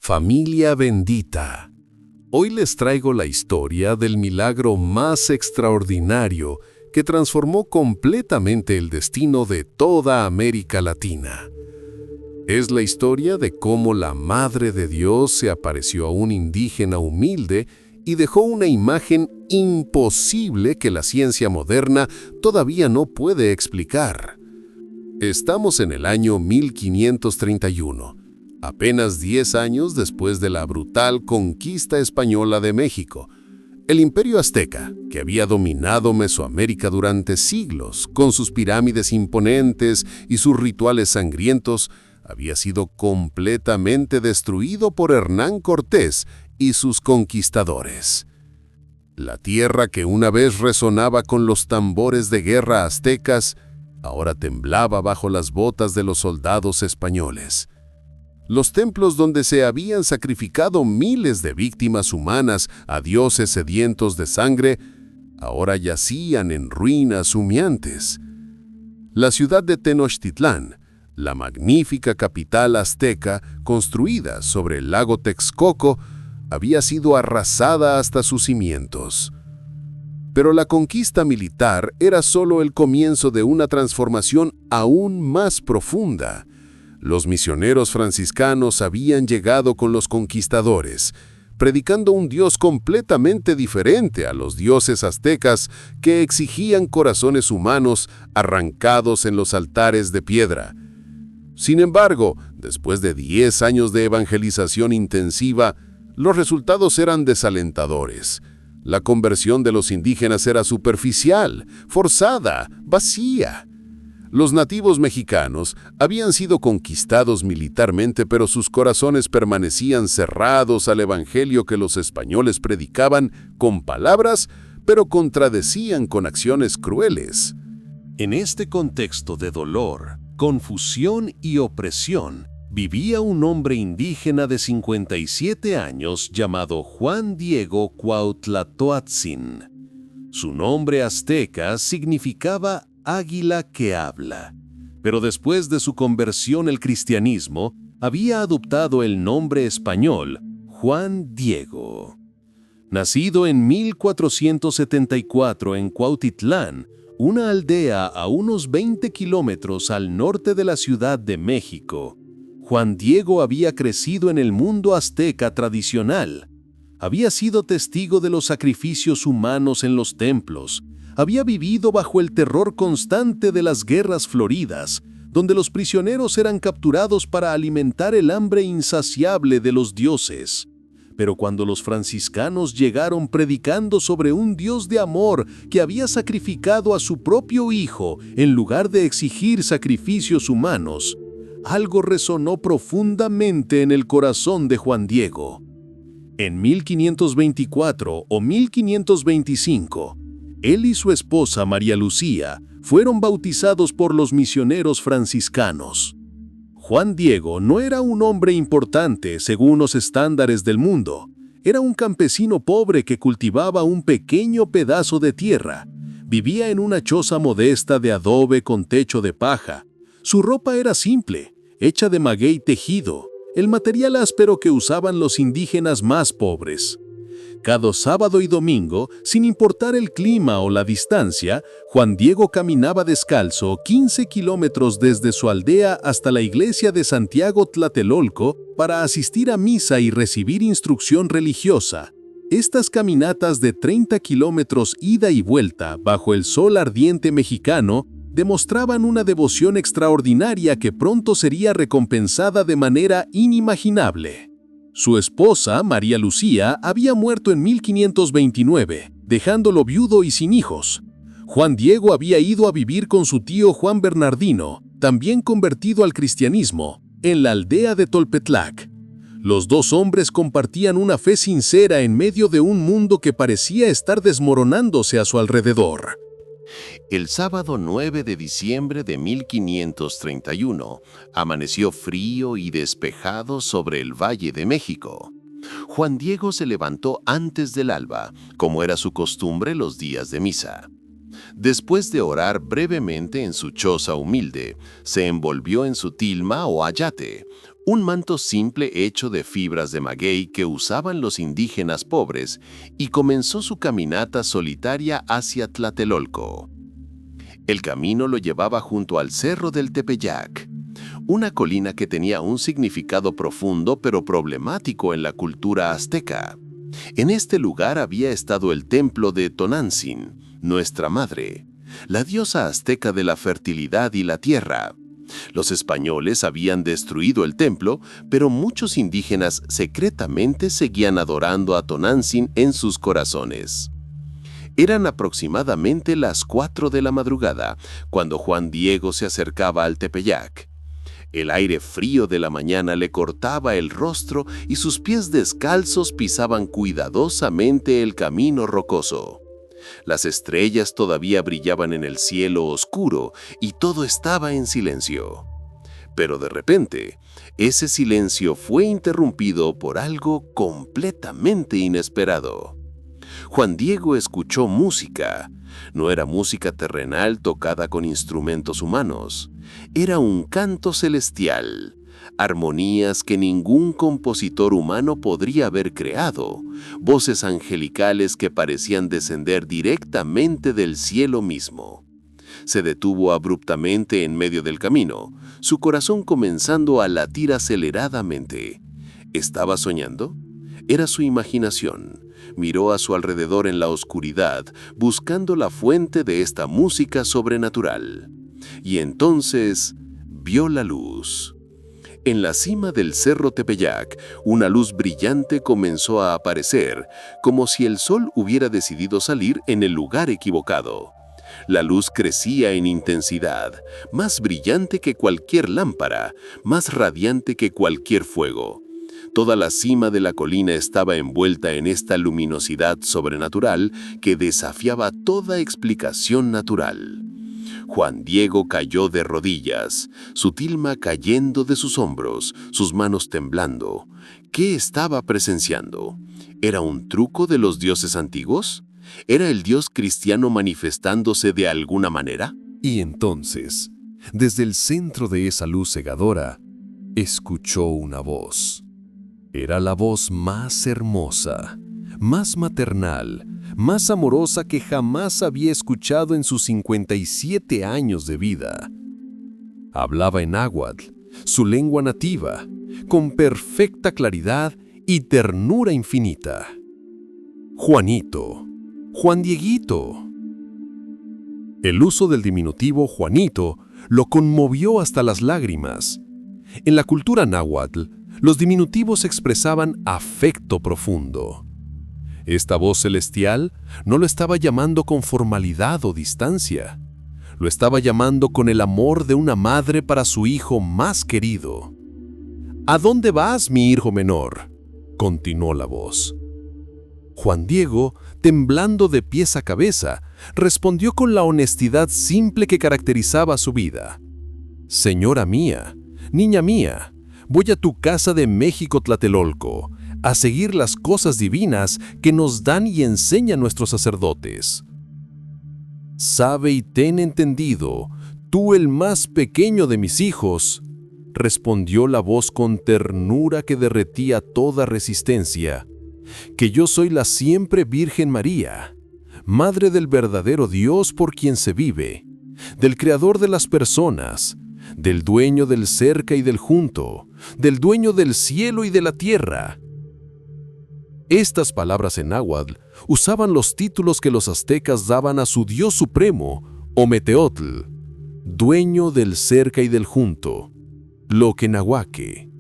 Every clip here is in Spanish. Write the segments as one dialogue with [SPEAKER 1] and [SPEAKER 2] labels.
[SPEAKER 1] Familia bendita. Hoy les traigo la historia del milagro más extraordinario que transformó completamente el destino de toda América Latina. Es la historia de cómo la Madre de Dios se apareció a un indígena humilde y dejó una imagen imposible que la ciencia moderna todavía no puede explicar. Estamos en el año 1531. Apenas 10 años después de la brutal conquista española de México. El imperio azteca, que había dominado Mesoamérica durante siglos, con sus pirámides imponentes y sus rituales sangrientos, había sido completamente destruido por Hernán Cortés y sus conquistadores. La tierra que una vez resonaba con los tambores de guerra aztecas, ahora temblaba bajo las botas de los soldados españoles. Los templos donde se habían sacrificado miles de víctimas humanas a dioses sedientos de sangre, ahora yacían en ruinas humeantes. La ciudad de Tenochtitlán, la magnífica capital azteca construida sobre el lago Texcoco, había sido arrasada hasta sus cimientos. Pero la conquista militar era solo el comienzo de una transformación aún más profunda. Los misioneros franciscanos habían llegado con los conquistadores, predicando un Dios completamente diferente a los dioses aztecas que exigían corazones humanos arrancados en los altares de piedra. Sin embargo, después de 10 años de evangelización intensiva, los resultados eran desalentadores. La conversión de los indígenas era superficial, forzada, vacía. Los nativos mexicanos habían sido conquistados militarmente, pero sus corazones permanecían cerrados al evangelio que los españoles predicaban con palabras, pero contradecían con acciones crueles.
[SPEAKER 2] En este contexto de dolor, confusión y opresión, vivía un hombre indígena de 57 años llamado Juan Diego Cuauhtlatoatzin. Su nombre azteca significaba águila que habla, pero después de su conversión al cristianismo, había adoptado el nombre español Juan Diego. Nacido en 1474 en Cuautitlán, una aldea a unos 20 kilómetros al norte de la Ciudad de México, Juan Diego había crecido en el mundo azteca tradicional. Había sido testigo de los sacrificios humanos en los templos. Había vivido bajo el terror constante de las guerras floridas, donde los prisioneros eran capturados para alimentar el hambre insaciable de los dioses. Pero cuando los franciscanos llegaron predicando sobre un Dios de amor que había sacrificado a su propio hijo en lugar de exigir sacrificios humanos, algo resonó profundamente en el corazón de Juan Diego. En 1524 o 1525, él y su esposa María Lucía fueron bautizados por los misioneros franciscanos. Juan Diego no era un hombre importante según los estándares del mundo. Era un campesino pobre que cultivaba un pequeño pedazo de tierra. Vivía en una choza modesta de adobe con techo de paja. Su ropa era simple, hecha de maguey tejido, el material áspero que usaban los indígenas más pobres. Cada sábado y domingo, sin importar el clima o la distancia, Juan Diego caminaba descalzo 15 kilómetros desde su aldea hasta la iglesia de Santiago Tlatelolco para asistir a misa y recibir instrucción religiosa. Estas caminatas de 30 kilómetros ida y vuelta bajo el sol ardiente mexicano demostraban una devoción extraordinaria que pronto sería recompensada de manera inimaginable. Su esposa, María Lucía, había muerto en 1529, dejándolo viudo y sin hijos. Juan Diego había ido a vivir con su tío Juan Bernardino, también convertido al cristianismo, en la aldea de Tolpetlac. Los dos hombres compartían una fe sincera en medio de un mundo que parecía estar desmoronándose a su alrededor.
[SPEAKER 3] El sábado 9 de diciembre de 1531, amaneció frío y despejado sobre el Valle de México. Juan Diego se levantó antes del alba, como era su costumbre los días de misa. Después de orar brevemente en su choza humilde, se envolvió en su tilma o ayate, un manto simple hecho de fibras de maguey que usaban los indígenas pobres, y comenzó su caminata solitaria hacia Tlatelolco. El camino lo llevaba junto al Cerro del Tepeyac, una colina que tenía un significado profundo pero problemático en la cultura azteca. En este lugar había estado el templo de Tonantzin, nuestra madre, la diosa azteca de la fertilidad y la tierra. Los españoles habían destruido el templo, pero muchos indígenas secretamente seguían adorando a Tonantzin en sus corazones. Eran aproximadamente las 4 de la madrugada cuando Juan Diego se acercaba al Tepeyac. El aire frío de la mañana le cortaba el rostro y sus pies descalzos pisaban cuidadosamente el camino rocoso. Las estrellas todavía brillaban en el cielo oscuro y todo estaba en silencio. Pero de repente, ese silencio fue interrumpido por algo completamente inesperado. Juan Diego escuchó música. No era música terrenal tocada con instrumentos humanos. Era un canto celestial, armonías que ningún compositor humano podría haber creado, voces angelicales que parecían descender directamente del cielo mismo. Se detuvo abruptamente en medio del camino, su corazón comenzando a latir aceleradamente. ¿Estaba soñando? Era su imaginación. Miró a su alrededor en la oscuridad, buscando la fuente de esta música sobrenatural. Y entonces vio la luz. En la cima del Cerro Tepeyac, una luz brillante comenzó a aparecer, como si el sol hubiera decidido salir en el lugar equivocado. La luz crecía en intensidad, más brillante que cualquier lámpara, más radiante que cualquier fuego. Toda la cima de la colina estaba envuelta en esta luminosidad sobrenatural que desafiaba toda explicación natural. Juan Diego cayó de rodillas, su tilma cayendo de sus hombros, sus manos temblando. ¿Qué estaba presenciando? ¿Era un truco de los dioses antiguos? ¿Era el dios cristiano manifestándose de alguna manera?
[SPEAKER 1] Y entonces, desde el centro de esa luz cegadora, escuchó una voz. Era la voz más hermosa, más maternal, más amorosa que jamás había escuchado en sus 57 años de vida. Hablaba en náhuatl, su lengua nativa, con perfecta claridad y ternura infinita. Juanito, Juan Dieguito. El uso del diminutivo Juanito lo conmovió hasta las lágrimas. En la cultura náhuatl, los diminutivos expresaban afecto profundo. Esta voz celestial no lo estaba llamando con formalidad o distancia. Lo estaba llamando con el amor de una madre para su hijo más querido. ¿A dónde vas, mi hijo menor?, continuó la voz. Juan Diego, temblando de pies a cabeza, respondió con la honestidad simple que caracterizaba su vida. Señora mía, niña mía, voy a tu casa de México Tlatelolco, a seguir las cosas divinas que nos dan y enseñan nuestros sacerdotes. Sabe y ten entendido, tú el más pequeño de mis hijos, respondió la voz con ternura que derretía toda resistencia, que yo soy la siempre Virgen María, Madre del verdadero Dios por quien se vive, del Creador de las personas, del dueño del cerca y del junto, del dueño del cielo y de la tierra. Estas palabras en náhuatl usaban los títulos que los aztecas daban a su dios supremo, Ometeotl, dueño del cerca y del junto, Loquenahuaque.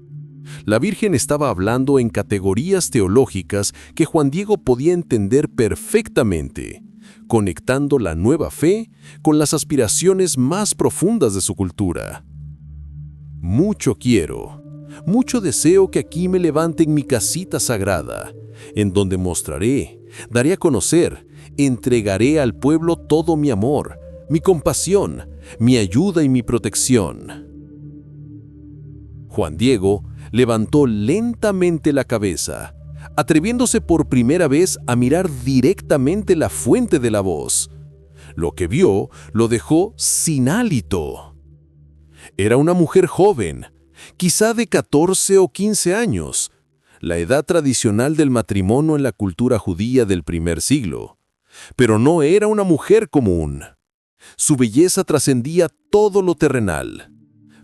[SPEAKER 1] La Virgen estaba hablando en categorías teológicas que Juan Diego podía entender perfectamente, conectando la nueva fe con las aspiraciones más profundas de su cultura. Mucho quiero, mucho deseo que aquí me levante en mi casita sagrada, en donde mostraré, daré a conocer, entregaré al pueblo todo mi amor, mi compasión, mi ayuda y mi protección. Juan Diego levantó lentamente la cabeza, atreviéndose por primera vez a mirar directamente la fuente de la voz. Lo que vio lo dejó sin hálito. Era una mujer joven,
[SPEAKER 2] quizá de 14 o 15 años, la edad tradicional del matrimonio en la cultura judía del primer siglo. Pero no era una mujer común. Su belleza trascendía todo lo terrenal.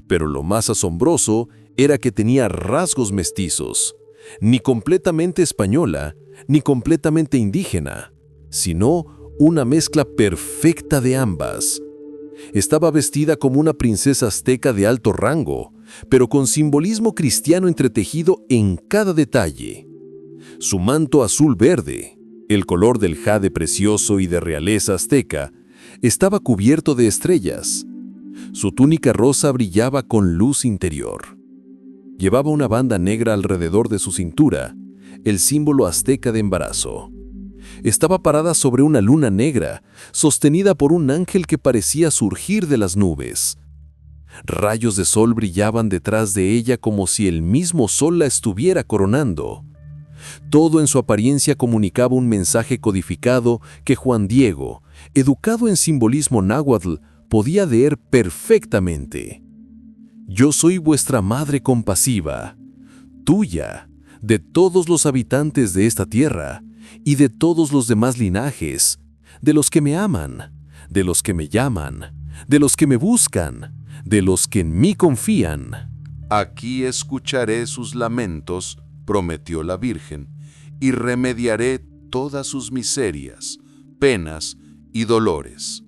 [SPEAKER 2] Pero lo más asombroso era que tenía rasgos mestizos, ni completamente española, ni completamente indígena, sino una mezcla perfecta de ambas. Estaba vestida como una princesa azteca de alto rango, pero con simbolismo cristiano entretejido en cada detalle. Su manto azul-verde, el color del jade precioso y de realeza azteca, estaba cubierto de estrellas. Su túnica rosa brillaba con luz interior. Llevaba una banda negra alrededor de su cintura, el símbolo azteca de embarazo. Estaba parada sobre una luna negra, sostenida por un ángel que parecía surgir de las nubes. Rayos de sol brillaban detrás de ella como si el mismo sol la estuviera coronando. Todo en su apariencia comunicaba un mensaje codificado que Juan Diego, educado en simbolismo náhuatl, podía leer perfectamente. Yo soy vuestra madre compasiva, tuya, de todos los habitantes de esta tierra y de todos los demás linajes, de los que me aman, de los que me llaman, de los que me buscan, de los que en mí confían.
[SPEAKER 1] Aquí escucharé sus lamentos, prometió la Virgen, y remediaré todas sus miserias, penas y dolores.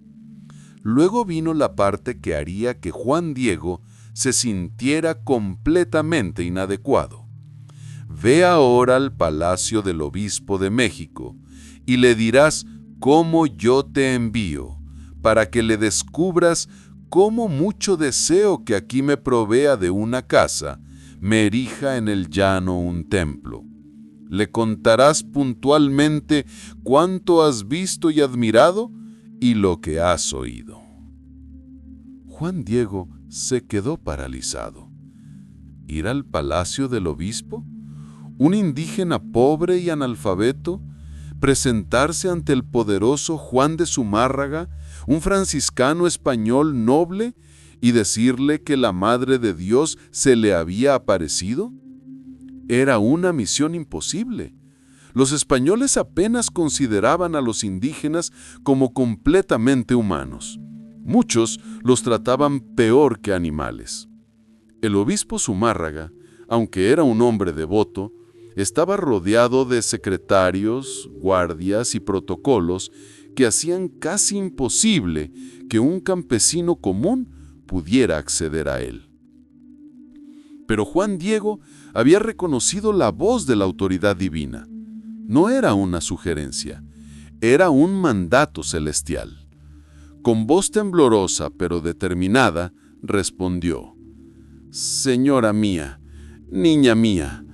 [SPEAKER 1] Luego vino la parte que haría que Juan Diego se sintiera completamente inadecuado. Ve ahora al palacio del obispo de México y le dirás cómo yo te envío, para que le descubras cómo mucho deseo que aquí me provea de una casa, me erija en el llano un templo. Le contarás puntualmente cuánto has visto y admirado y lo que has oído. Juan Diego se quedó paralizado. ¿Ir al palacio del obispo? ¿Un indígena pobre y analfabeto? ¿Presentarse ante el poderoso Juan de Zumárraga, un franciscano español noble, y decirle que la Madre de Dios se le había aparecido? Era una misión imposible. Los españoles apenas consideraban a los indígenas como completamente humanos. Muchos los trataban peor que animales. El obispo Zumárraga, aunque era un hombre devoto, estaba rodeado de secretarios, guardias y protocolos que hacían casi imposible que un campesino común pudiera acceder a él. Pero Juan Diego había reconocido la voz de la autoridad divina. No era una sugerencia, era un mandato celestial. Con voz temblorosa pero determinada, respondió: «Señora mía, niña mía,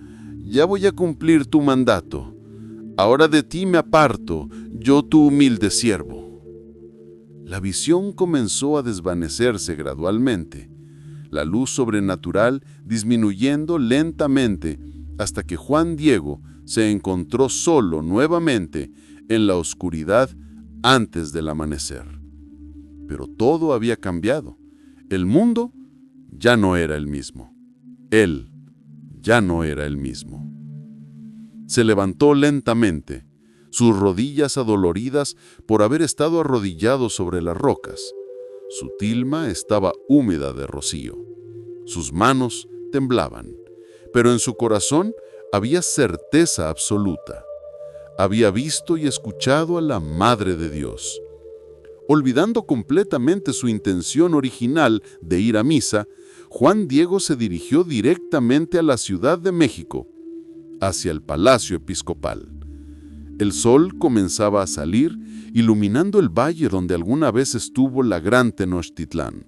[SPEAKER 1] ya voy a cumplir tu mandato. Ahora de ti me aparto, yo tu humilde siervo». La visión comenzó a desvanecerse gradualmente, la luz sobrenatural disminuyendo lentamente hasta que Juan Diego se encontró solo nuevamente en la oscuridad antes del amanecer. Pero todo había cambiado. El mundo ya no era el mismo. Él ya no era el mismo. Se levantó lentamente, sus rodillas adoloridas por haber estado arrodillado sobre las rocas. Su tilma estaba húmeda de rocío. Sus manos temblaban, pero en su corazón había certeza absoluta. Había visto y escuchado a la Madre de Dios. Olvidando completamente su intención original de ir a misa, Juan Diego se dirigió directamente a la Ciudad de México, hacia el Palacio Episcopal. El sol comenzaba a salir, iluminando el valle donde alguna vez estuvo la gran Tenochtitlán.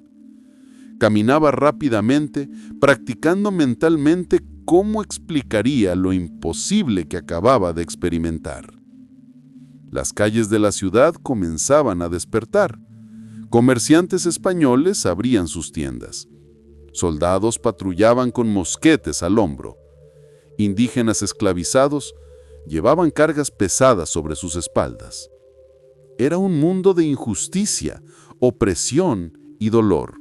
[SPEAKER 1] Caminaba rápidamente, practicando mentalmente cómo explicaría lo imposible que acababa de experimentar. Las calles de la ciudad comenzaban a despertar. Comerciantes españoles abrían sus tiendas. Soldados patrullaban con mosquetes al hombro. Indígenas esclavizados llevaban cargas pesadas sobre sus espaldas. Era un mundo de injusticia, opresión y dolor.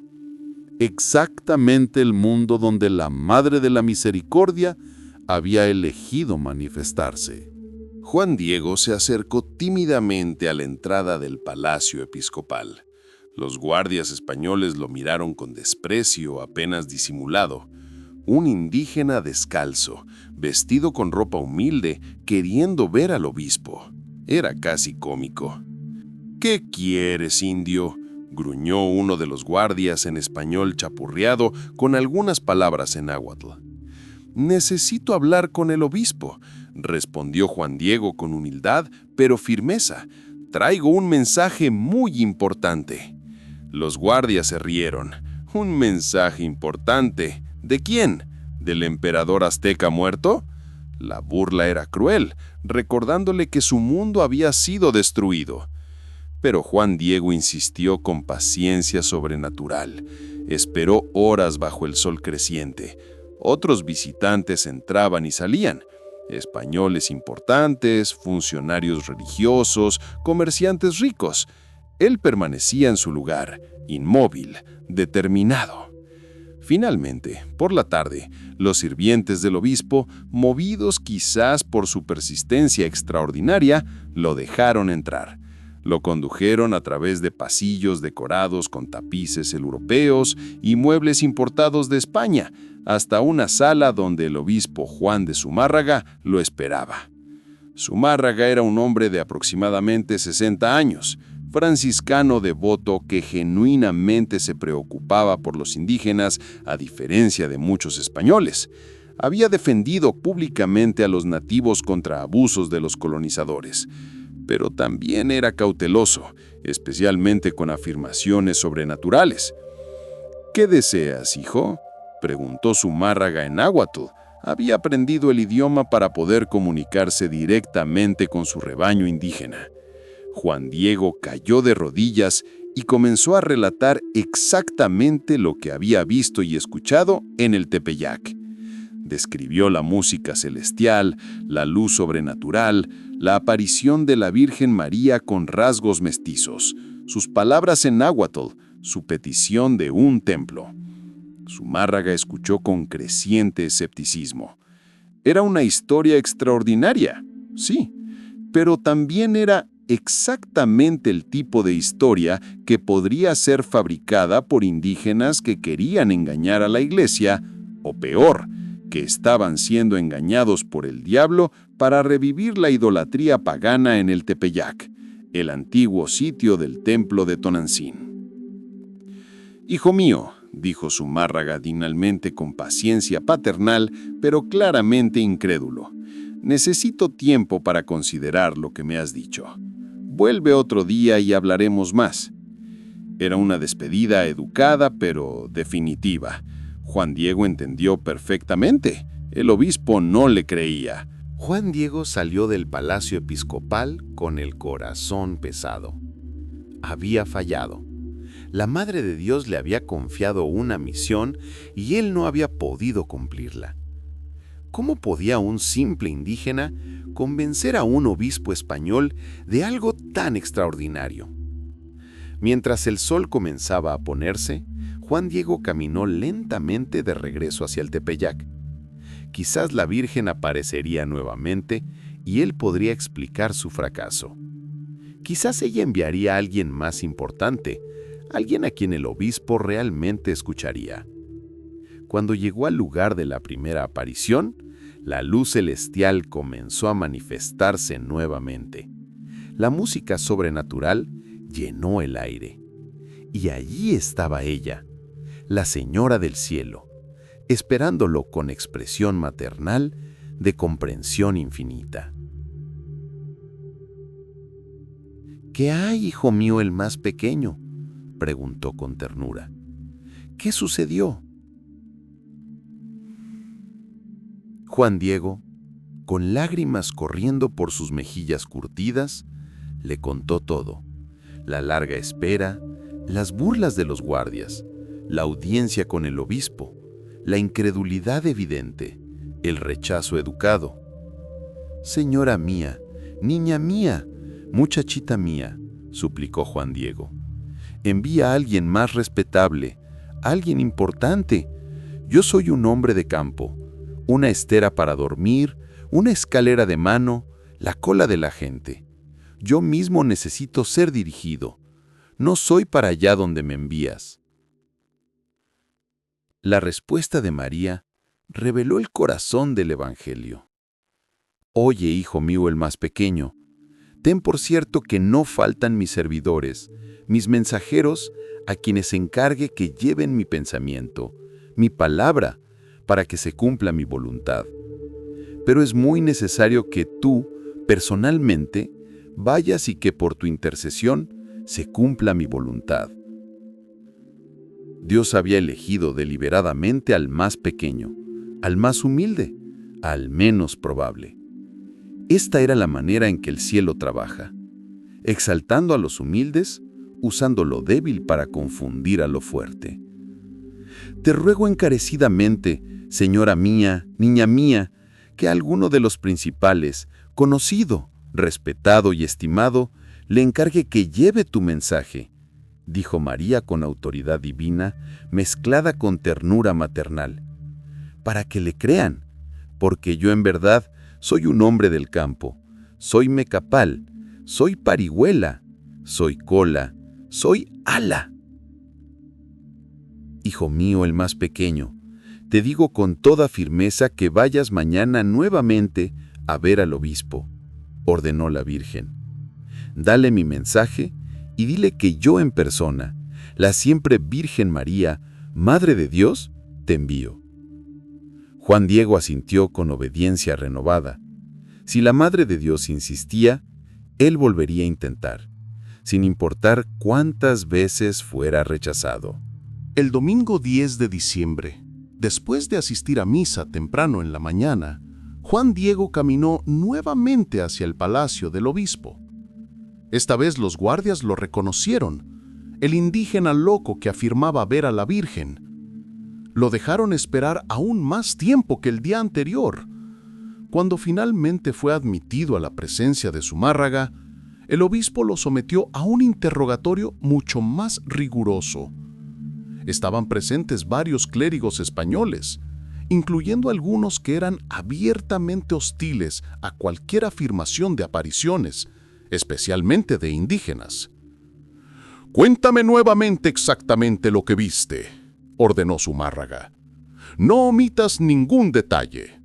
[SPEAKER 2] exactamente el mundo donde la Madre de la Misericordia había elegido manifestarse.
[SPEAKER 3] Juan Diego se acercó tímidamente a la entrada del palacio episcopal. Los guardias españoles lo miraron con desprecio apenas disimulado. Un indígena descalzo, vestido con ropa humilde, queriendo ver al obispo. Era casi cómico. «¿Qué quieres, indio?», gruñó uno de los guardias en español chapurreado con algunas palabras en náhuatl. «Necesito hablar con el obispo», respondió Juan Diego con humildad, pero firmeza. «Traigo un mensaje muy importante». Los guardias se rieron. «¿Un mensaje importante? ¿De quién? ¿Del emperador azteca muerto?». La burla era cruel, recordándole que su mundo había sido destruido. Pero Juan Diego insistió con paciencia sobrenatural. Esperó horas bajo el sol creciente. Otros visitantes entraban y salían. Españoles importantes, funcionarios religiosos, comerciantes ricos. Él permanecía en su lugar, inmóvil, determinado. Finalmente, por la tarde, los sirvientes del obispo, movidos quizás por su persistencia extraordinaria, lo dejaron entrar. Lo condujeron a través de pasillos decorados con tapices europeos y muebles importados de España, hasta una sala donde el obispo Juan de Zumárraga lo esperaba. Zumárraga era un hombre de aproximadamente 60 años, franciscano devoto que genuinamente se preocupaba por los indígenas, a diferencia de muchos españoles. Había defendido públicamente a los nativos contra abusos de los colonizadores, pero también era cauteloso, especialmente con afirmaciones sobrenaturales. «¿Qué deseas, hijo?», preguntó Zumárraga en náhuatl. Había aprendido el idioma para poder comunicarse directamente con su rebaño indígena. Juan Diego cayó de rodillas y comenzó a relatar exactamente lo que había visto y escuchado en el Tepeyac. Describió la música celestial, la luz sobrenatural, la aparición de la Virgen María con rasgos mestizos, sus palabras en náhuatl, su petición de un templo. Zumárraga escuchó con creciente escepticismo. Era una historia extraordinaria, sí, pero también era exactamente el tipo de historia que podría ser fabricada por indígenas que querían engañar a la iglesia, o peor, que estaban siendo engañados por el diablo para revivir la idolatría pagana en el Tepeyac, el antiguo sitio del templo de Tonantzin. «Hijo mío», dijo Zumárraga dinalmente con paciencia paternal, pero claramente incrédulo, «necesito tiempo para considerar lo que me has dicho. Vuelve otro día y hablaremos más». Era una despedida educada, pero definitiva. Juan Diego entendió perfectamente. El obispo no le creía.
[SPEAKER 4] Juan Diego salió del palacio episcopal con el corazón pesado. Había fallado. La Madre de Dios le había confiado una misión y él no había podido cumplirla. ¿Cómo podía un simple indígena convencer a un obispo español de algo tan extraordinario? Mientras el sol comenzaba a ponerse, Juan Diego caminó lentamente de regreso hacia el Tepeyac. Quizás la Virgen aparecería nuevamente y él podría explicar su fracaso. Quizás ella enviaría a alguien más importante, alguien a quien el obispo realmente escucharía. Cuando llegó al lugar de la primera aparición, la luz celestial comenzó a manifestarse nuevamente. La música sobrenatural llenó el aire. Y allí estaba ella, la Señora del Cielo, esperándolo con expresión maternal de comprensión infinita. «¿Qué hay, hijo mío, el más pequeño?», preguntó con ternura. «¿Qué sucedió?». Juan Diego, con lágrimas corriendo por sus mejillas curtidas, le contó todo: la larga espera, las burlas de los guardias, la audiencia con el obispo, la incredulidad evidente, el rechazo educado. «Señora mía, niña mía, muchachita mía», suplicó Juan Diego, «envía a alguien más respetable, alguien importante. Yo soy un hombre de campo, una estera para dormir, una escalera de mano, la cola de la gente. Yo mismo necesito ser dirigido. No soy para allá donde me envías. La respuesta de María reveló el corazón del Evangelio. Oye, hijo mío el más pequeño, ten por cierto que no faltan mis servidores, mis mensajeros, a quienes encargue que lleven mi pensamiento, mi palabra, para que se cumpla mi voluntad. Pero es muy necesario que tú, personalmente, vayas y que por tu intercesión se cumpla mi voluntad. Dios había elegido deliberadamente al más pequeño, al más humilde, al menos probable. Esta era la manera en que el cielo trabaja, exaltando a los humildes, usando lo débil para confundir a lo fuerte. Te ruego encarecidamente, señora mía, niña mía, que alguno de los principales, conocido, respetado y estimado, le encargue que lleve tu mensaje, dijo María con autoridad divina, mezclada con ternura maternal, para que le crean, porque yo en verdad soy un hombre del campo, soy mecapal, soy parihuela, soy cola, soy ala. Hijo mío el más pequeño, te digo con toda firmeza que vayas mañana nuevamente a ver al obispo, ordenó la Virgen. Dale mi mensaje y dile que yo en persona, la siempre Virgen María, Madre de Dios, te envío. Juan Diego asintió con obediencia renovada. Si la Madre de Dios insistía, él volvería a intentar, sin importar cuántas veces fuera rechazado.
[SPEAKER 2] El domingo 10 de diciembre, después de asistir a misa temprano en la mañana, Juan Diego caminó nuevamente hacia el palacio del obispo. Esta vez los guardias lo reconocieron, el indígena loco que afirmaba ver a la Virgen. Lo dejaron esperar aún más tiempo que el día anterior. Cuando finalmente fue admitido a la presencia de Zumárraga, el obispo lo sometió a un interrogatorio mucho más riguroso. Estaban presentes varios clérigos españoles, incluyendo algunos que eran abiertamente hostiles a cualquier afirmación de apariciones, especialmente de indígenas. «Cuéntame nuevamente exactamente lo que viste», ordenó Zumárraga. «No omitas ningún detalle».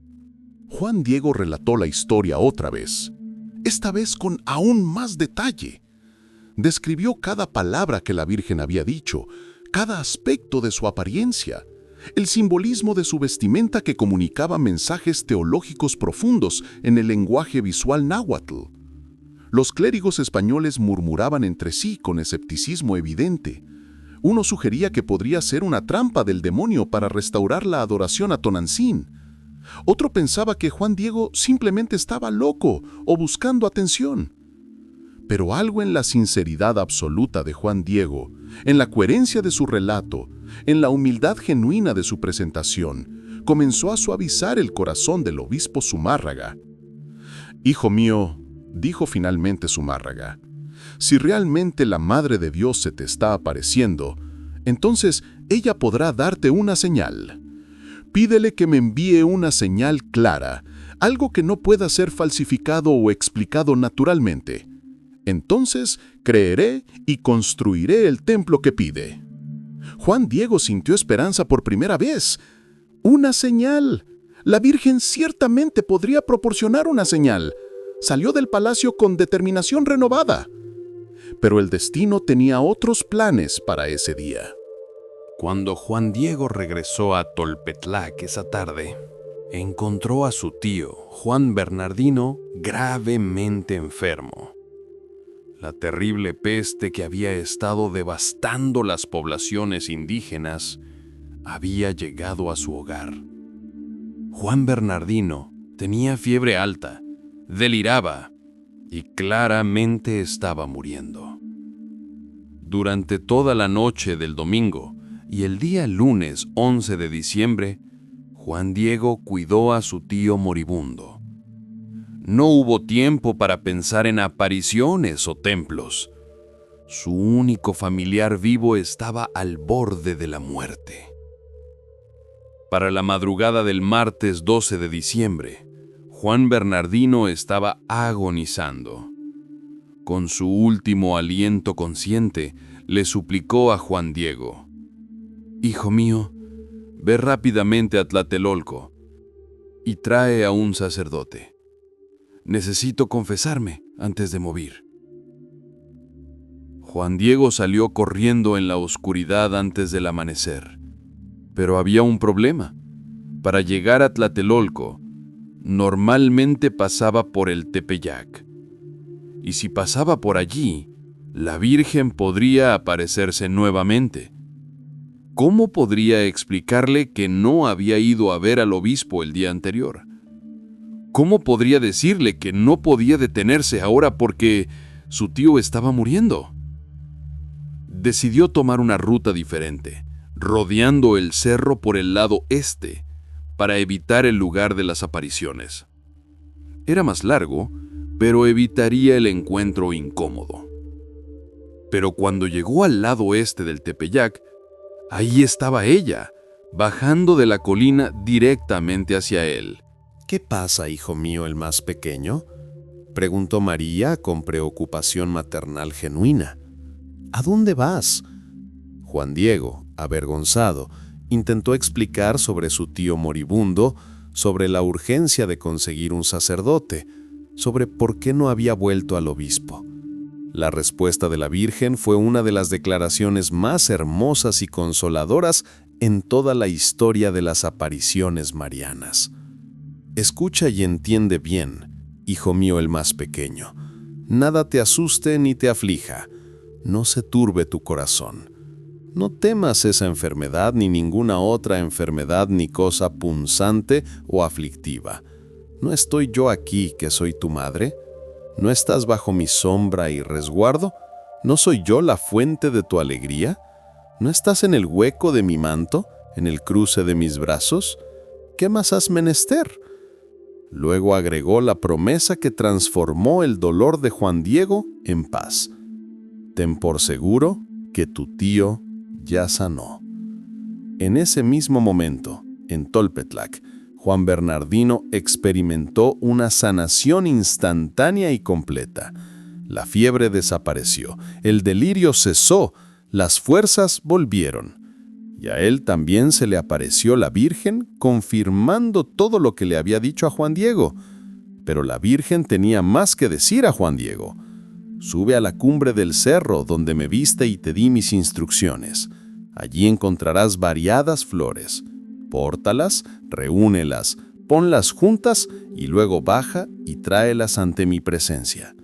[SPEAKER 2] Juan Diego relató la historia otra vez, esta vez con aún más detalle. Describió cada palabra que la Virgen había dicho, cada aspecto de su apariencia, el simbolismo de su vestimenta que comunicaba mensajes teológicos profundos en el lenguaje visual náhuatl. Los clérigos españoles murmuraban entre sí con escepticismo evidente. Uno sugería que podría ser una trampa del demonio para restaurar la adoración a Tonantzin. Otro pensaba que Juan Diego simplemente estaba loco o buscando atención. Pero algo en la sinceridad absoluta de Juan Diego, en la coherencia de su relato, en la humildad genuina de su presentación, comenzó a suavizar el corazón del obispo Zumárraga. «Hijo mío», dijo finalmente Zumárraga, «si realmente la Madre de Dios se te está apareciendo, entonces ella podrá darte una señal. Pídele que me envíe una señal clara, algo que no pueda ser falsificado o explicado naturalmente. Entonces creeré y construiré el templo que pide». Juan Diego sintió esperanza por primera vez. ¡Una señal! La Virgen ciertamente podría proporcionar una señal. Salió del palacio con determinación renovada. Pero el destino tenía otros planes para ese día.
[SPEAKER 1] Cuando Juan Diego regresó a Tolpetlac esa tarde, encontró a su tío, Juan Bernardino, gravemente enfermo. La terrible peste que había estado devastando las poblaciones indígenas había llegado a su hogar. Juan Bernardino tenía fiebre alta, deliraba y claramente estaba muriendo. Durante toda la noche del domingo y el día lunes 11 de diciembre, Juan Diego cuidó a su tío moribundo. No hubo tiempo para pensar en apariciones o templos.
[SPEAKER 2] Su único familiar vivo estaba al borde de la muerte. Para la madrugada del martes 12 de diciembre, Juan Bernardino estaba agonizando. Con su último aliento consciente, le suplicó a Juan Diego: «Hijo mío, ve rápidamente a Tlatelolco y trae a un sacerdote. Necesito confesarme antes de morir». Juan Diego salió corriendo en la oscuridad antes del amanecer. Pero había un problema. Para llegar a Tlatelolco, normalmente pasaba por el Tepeyac. Y si pasaba por allí, la Virgen podría aparecerse nuevamente. ¿Cómo podría explicarle que no había ido a ver al obispo el día anterior? ¿Cómo podría decirle que no podía detenerse ahora porque su tío estaba muriendo? Decidió tomar una ruta diferente, rodeando el cerro por el lado este, para evitar el lugar de las apariciones. Era más largo, pero evitaría el encuentro incómodo. Pero cuando llegó al lado este del Tepeyac, ahí estaba ella, bajando de la colina directamente hacia él.
[SPEAKER 4] ¿Qué pasa, hijo mío, el más pequeño?, preguntó María con preocupación maternal genuina. ¿A dónde vas? Juan Diego, avergonzado, intentó explicar sobre su tío moribundo, sobre la urgencia de conseguir un sacerdote, sobre por qué no había vuelto al obispo. La respuesta de la Virgen fue una de las declaraciones más hermosas y consoladoras en toda la historia de las apariciones marianas. Escucha y entiende bien, hijo mío el más pequeño. Nada te asuste ni te aflija. No se turbe tu corazón. No temas esa enfermedad ni ninguna otra enfermedad ni cosa punzante o aflictiva. ¿No estoy yo aquí, que soy tu madre? ¿No estás bajo mi sombra y resguardo? ¿No soy yo la fuente de tu alegría? ¿No estás en el hueco de mi manto, en el cruce de mis brazos? ¿Qué más has menester? Luego agregó la promesa que transformó el dolor de Juan Diego en paz. Ten por seguro que tu tío ya sanó. En ese mismo momento, en Tolpetlac, Juan Bernardino experimentó una sanación instantánea y completa. La fiebre desapareció, el delirio cesó, las fuerzas volvieron. Y a él también se le apareció la Virgen, confirmando todo lo que le había dicho a Juan Diego. Pero la Virgen tenía más que decir a Juan Diego. Sube a la cumbre del cerro donde me viste y te di mis instrucciones. Allí encontrarás variadas flores. Pórtalas, reúnelas, ponlas juntas y luego baja y tráelas ante mi presencia.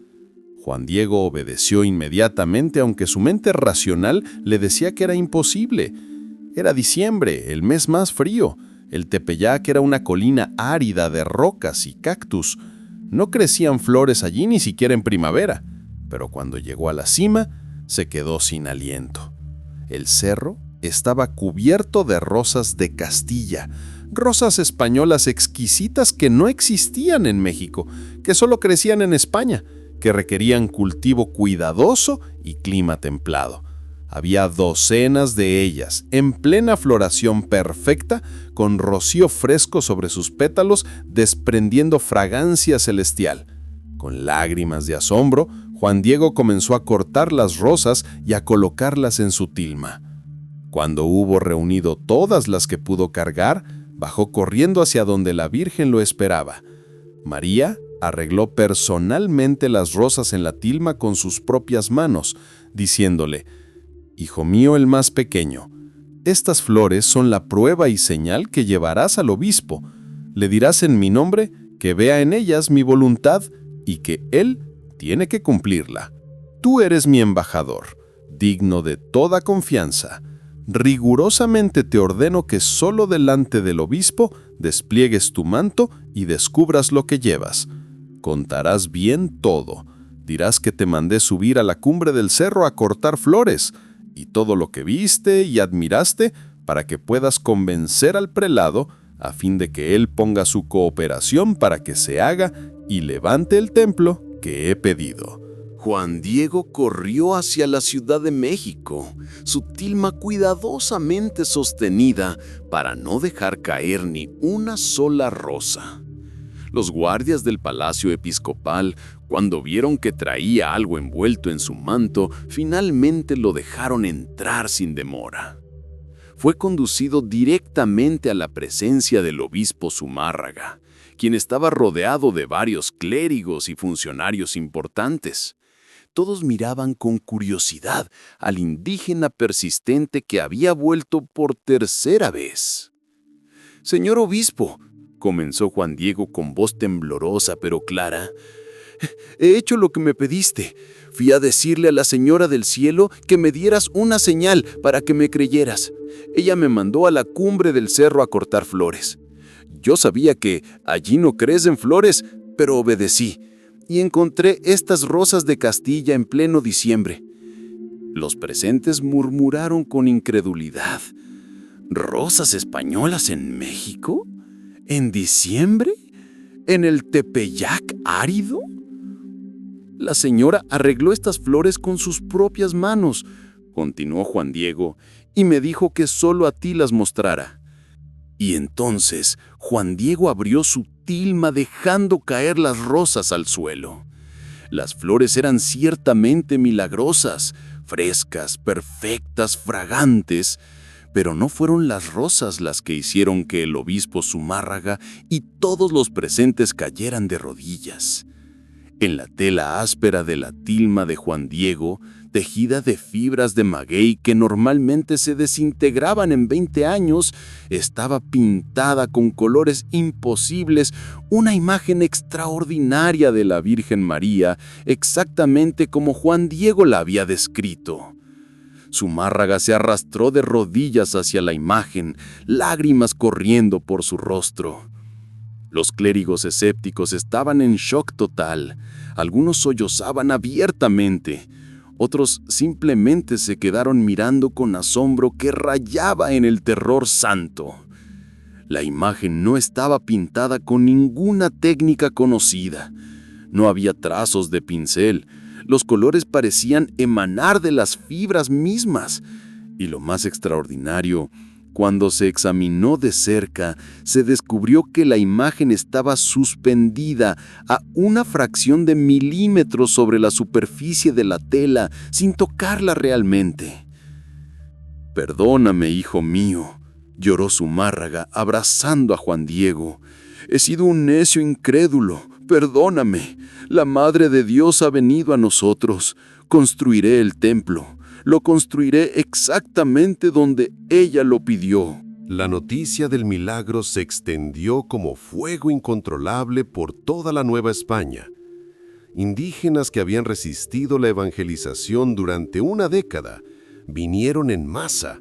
[SPEAKER 4] Juan Diego obedeció inmediatamente, aunque su mente racional le decía que era imposible. Era diciembre, el mes más frío. El Tepeyac era una colina árida de rocas y cactus. No crecían flores allí ni siquiera en primavera. Pero cuando llegó a la cima, se quedó sin aliento. El cerro estaba cubierto de rosas de Castilla, rosas españolas exquisitas que no existían en México, que solo crecían en España, que requerían cultivo cuidadoso y clima templado. Había docenas de ellas, en plena floración perfecta, con rocío fresco sobre sus pétalos, desprendiendo fragancia celestial. Con lágrimas de asombro, Juan Diego comenzó a cortar las rosas y a colocarlas en su tilma. Cuando hubo reunido todas las que pudo cargar, bajó corriendo hacia donde la Virgen lo esperaba. María arregló personalmente las rosas en la tilma con sus propias manos, diciéndole: «Hijo mío el más pequeño, estas flores son la prueba y señal que llevarás al obispo. Le dirás en mi nombre que vea en ellas mi voluntad y que él tiene que cumplirla. Tú eres mi embajador, digno de toda confianza. Rigurosamente te ordeno que solo delante del obispo despliegues tu manto y descubras lo que llevas. Contarás bien todo. Dirás que te mandé subir a la cumbre del cerro a cortar flores, y todo lo que viste y admiraste para que puedas convencer al prelado a fin de que él ponga su cooperación para que se haga y levante el templo que he pedido».
[SPEAKER 3] Juan Diego corrió hacia la Ciudad de México, su tilma cuidadosamente sostenida para no dejar caer ni una sola rosa. Los guardias del palacio episcopal, cuando vieron que traía algo envuelto en su manto, finalmente lo dejaron entrar sin demora. Fue conducido directamente a la presencia del obispo Zumárraga, quien estaba rodeado de varios clérigos y funcionarios importantes. Todos miraban con curiosidad al indígena persistente que había vuelto por tercera vez. «Señor obispo», comenzó Juan Diego con voz temblorosa pero clara, «he hecho lo que me pediste. Fui a decirle a la Señora del Cielo que me dieras una señal para que me creyeras. Ella me mandó a la cumbre del cerro a cortar flores. Yo sabía que allí no crecen flores, pero obedecí, y encontré estas rosas de Castilla en pleno diciembre». Los presentes murmuraron con incredulidad. ¿Rosas españolas en México? ¿En diciembre? ¿En el Tepeyac árido? La señora arregló estas flores con sus propias manos, continuó Juan Diego, y me dijo que solo a ti las mostrara. Y entonces Juan Diego abrió su tilma dejando caer las rosas al suelo. Las flores eran ciertamente milagrosas, frescas, perfectas, fragantes, pero no fueron las rosas las que hicieron que el obispo Zumárraga y todos los presentes cayeran de rodillas. En la tela áspera de la tilma de Juan Diego, tejida de fibras de maguey que normalmente se desintegraban en 20 años, estaba pintada con colores imposibles una imagen extraordinaria de la Virgen María, exactamente como Juan Diego la había descrito. Zumárraga se arrastró de rodillas hacia la imagen, lágrimas corriendo por su rostro. Los clérigos escépticos estaban en shock total. Algunos sollozaban abiertamente. Otros simplemente se quedaron mirando con asombro que rayaba en el terror santo. La imagen no estaba pintada con ninguna técnica conocida. No había trazos de pincel. Los colores parecían emanar de las fibras mismas. Y lo más extraordinario, cuando se examinó de cerca, se descubrió que la imagen estaba suspendida a una fracción de milímetros sobre la superficie de la tela, sin tocarla realmente. «Perdóname, hijo mío», lloró Zumárraga, abrazando a Juan Diego. «He sido un necio incrédulo. Perdóname. La Madre de Dios ha venido a nosotros. Construiré el templo. Lo construiré exactamente donde ella lo pidió».
[SPEAKER 1] La noticia del milagro se extendió como fuego incontrolable por toda la Nueva España. Indígenas que habían resistido la evangelización durante una década vinieron en masa.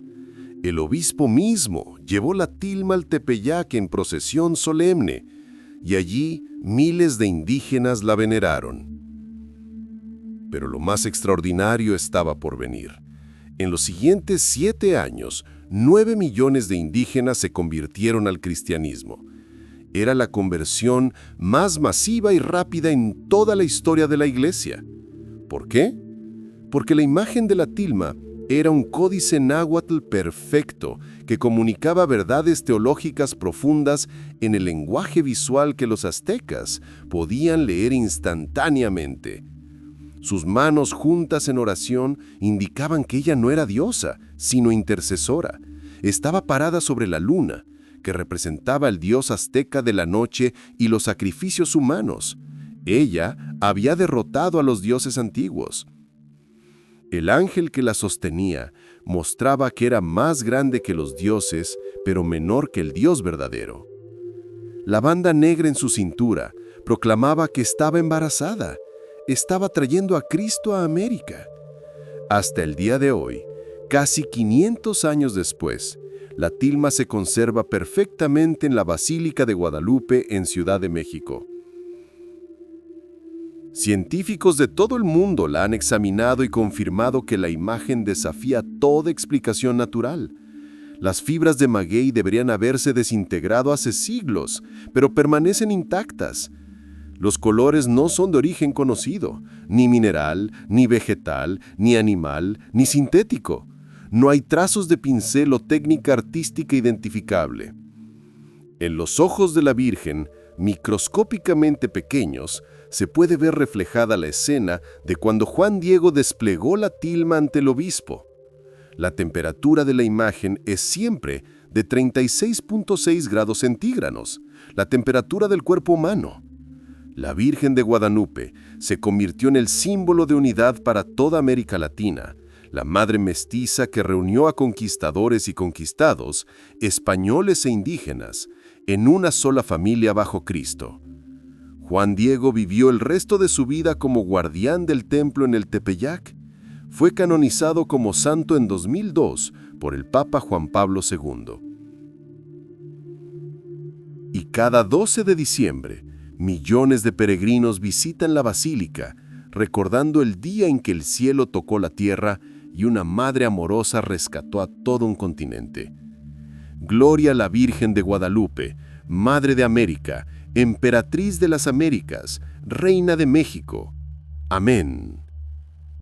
[SPEAKER 1] El obispo mismo llevó la tilma al Tepeyac en procesión solemne, y allí miles de indígenas la veneraron. Pero lo más extraordinario estaba por venir. En los siguientes 7 años, 9 millones de indígenas se convirtieron al cristianismo. Era la conversión más masiva y rápida en toda la historia de la Iglesia. ¿Por qué? Porque la imagen de la tilma era un códice náhuatl perfecto que comunicaba verdades teológicas profundas en el lenguaje visual que los aztecas podían leer instantáneamente. Sus manos juntas en oración indicaban que ella no era diosa, sino intercesora. Estaba parada sobre la luna, que representaba al dios azteca de la noche y los sacrificios humanos. Ella había derrotado a los dioses antiguos. El ángel que la sostenía mostraba que era más grande que los dioses, pero menor que el Dios verdadero. La banda negra en su cintura proclamaba que estaba embarazada. Estaba trayendo a Cristo a América. Hasta el día de hoy, casi 500 años después, la tilma se conserva perfectamente en la Basílica de Guadalupe en Ciudad de México. Científicos de todo el mundo la han examinado y confirmado que la imagen desafía toda explicación natural. Las fibras de maguey deberían haberse desintegrado hace siglos, pero permanecen intactas. Los colores no son de origen conocido, ni mineral, ni vegetal, ni animal, ni sintético. No hay trazos de pincel o técnica artística identificable. En los ojos de la Virgen, microscópicamente pequeños, se puede ver reflejada la escena de cuando Juan Diego desplegó la tilma ante el obispo. La temperatura de la imagen es siempre de 36.6 grados centígrados, la temperatura del cuerpo humano. La Virgen de Guadalupe se convirtió en el símbolo de unidad para toda América Latina, la madre mestiza que reunió a conquistadores y conquistados, españoles e indígenas, en una sola familia bajo Cristo. Juan Diego vivió el resto de su vida como guardián del templo en el Tepeyac. Fue canonizado como santo en 2002 por el Papa Juan Pablo II. Y cada 12 de diciembre, millones de peregrinos visitan la basílica, recordando el día en que el cielo tocó la tierra y una madre amorosa rescató a todo un continente. Gloria a la Virgen de Guadalupe, Madre de América, Emperatriz de las Américas, Reina de México. Amén.